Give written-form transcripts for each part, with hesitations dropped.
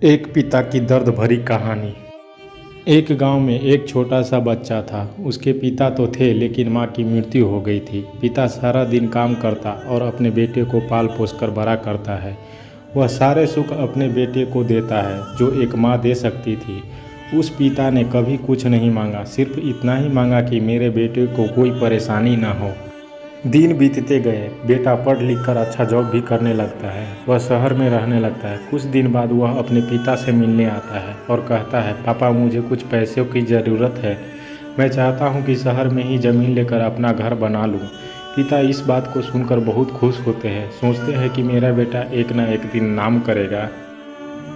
एक पिता की दर्द भरी कहानी। एक गांव में एक छोटा सा बच्चा था। उसके पिता तो थे लेकिन मां की मृत्यु हो गई थी। पिता सारा दिन काम करता और अपने बेटे को पाल पोस कर बड़ा करता है। वह सारे सुख अपने बेटे को देता है जो एक मां दे सकती थी। उस पिता ने कभी कुछ नहीं मांगा, सिर्फ इतना ही मांगा कि मेरे बेटे को कोई परेशानी ना हो। दिन बीतते गए। बेटा पढ़ लिख कर अच्छा जॉब भी करने लगता है। वह शहर में रहने लगता है। कुछ दिन बाद वह अपने पिता से मिलने आता है और कहता है, पापा मुझे कुछ पैसों की ज़रूरत है। मैं चाहता हूँ कि शहर में ही ज़मीन लेकर अपना घर बना लूँ। पिता इस बात को सुनकर बहुत खुश होते हैं। सोचते हैं कि मेरा बेटा एक न एक दिन नाम करेगा।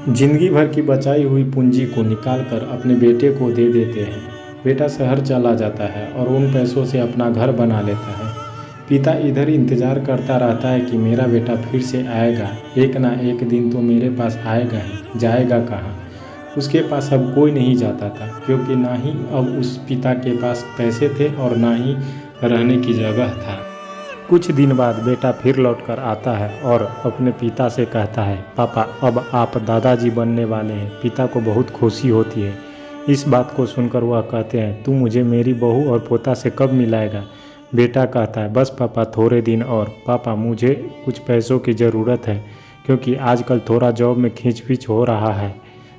जिंदगी भर की बचाई हुई पूंजी को निकाल कर अपने बेटे को दे देते हैं। बेटा शहर चला जाता है और उन पैसों से अपना घर बना लेता है। पिता इधर इंतज़ार करता रहता है कि मेरा बेटा फिर से आएगा, एक ना एक दिन तो मेरे पास आएगा ही, जाएगा कहाँ। उसके पास अब कोई नहीं जाता था, क्योंकि ना ही अब उस पिता के पास पैसे थे और ना ही रहने की जगह था। कुछ दिन बाद बेटा फिर लौट कर आता है और अपने पिता से कहता है, पापा अब आप दादाजी बनने वाले हैं। पिता को बहुत खुशी होती है। इस बात को सुनकर वह कहते हैं, तू मुझे मेरी बहू और पोता से कब मिलाएगा। बेटा कहता है, बस पापा थोड़े दिन और। पापा मुझे कुछ पैसों की ज़रूरत है, क्योंकि आजकल थोड़ा जॉब में खींच हो रहा है,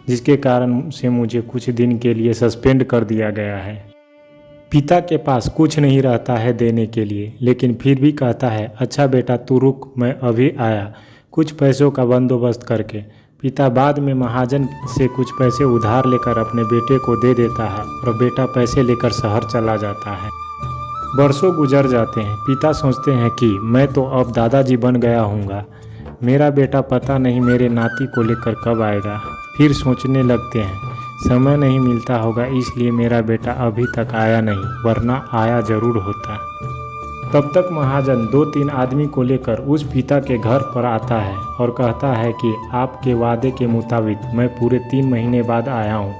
जिसके कारण से मुझे कुछ दिन के लिए सस्पेंड कर दिया गया है। पिता के पास कुछ नहीं रहता है देने के लिए, लेकिन फिर भी कहता है, अच्छा बेटा तू रुक, मैं अभी आया कुछ पैसों का बंदोबस्त करके। पिता बाद में महाजन से कुछ पैसे उधार लेकर अपने बेटे को दे देता है और बेटा पैसे लेकर शहर चला जाता है। बरसों गुजर जाते हैं। पिता सोचते हैं कि मैं तो अब दादाजी बन गया हूँगा, मेरा बेटा पता नहीं मेरे नाती को लेकर कब आएगा। फिर सोचने लगते हैं, समय नहीं मिलता होगा इसलिए मेरा बेटा अभी तक आया नहीं, वरना आया जरूर होता। तब तक महाजन 2-3 आदमी को लेकर उस पिता के घर पर आता है और कहता है कि आपके वादे के मुताबिक मैं पूरे 3 महीने बाद आया हूँ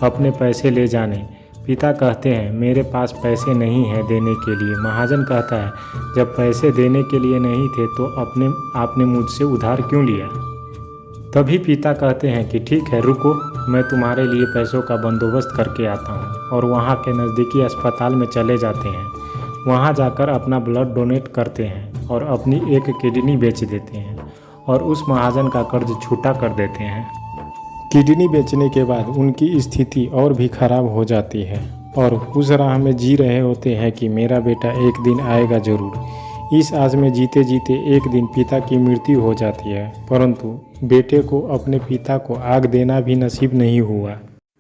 अपने पैसे ले जाने। पिता कहते हैं, मेरे पास पैसे नहीं हैं देने के लिए। महाजन कहता है, जब पैसे देने के लिए नहीं थे तो आपने मुझसे उधार क्यों लिया। तभी पिता कहते हैं कि ठीक है रुको, मैं तुम्हारे लिए पैसों का बंदोबस्त करके आता हूँ। और वहाँ के नज़दीकी अस्पताल में चले जाते हैं। वहाँ जाकर अपना ब्लड डोनेट करते हैं और अपनी एक किडनी बेच देते हैं और उस महाजन का कर्ज छूटा कर देते हैं। किडनी बेचने के बाद उनकी स्थिति और भी खराब हो जाती है और उस राह में जी रहे होते हैं कि मेरा बेटा एक दिन आएगा ज़रूर। इस आस में जीते जीते एक दिन पिता की मृत्यु हो जाती है, परंतु बेटे को अपने पिता को आग देना भी नसीब नहीं हुआ।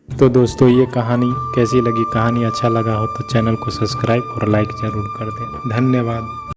तो दोस्तों ये कहानी कैसी लगी? कहानी अच्छा लगा हो तो चैनल को सब्सक्राइब और लाइक ज़रूर कर दें। धन्यवाद।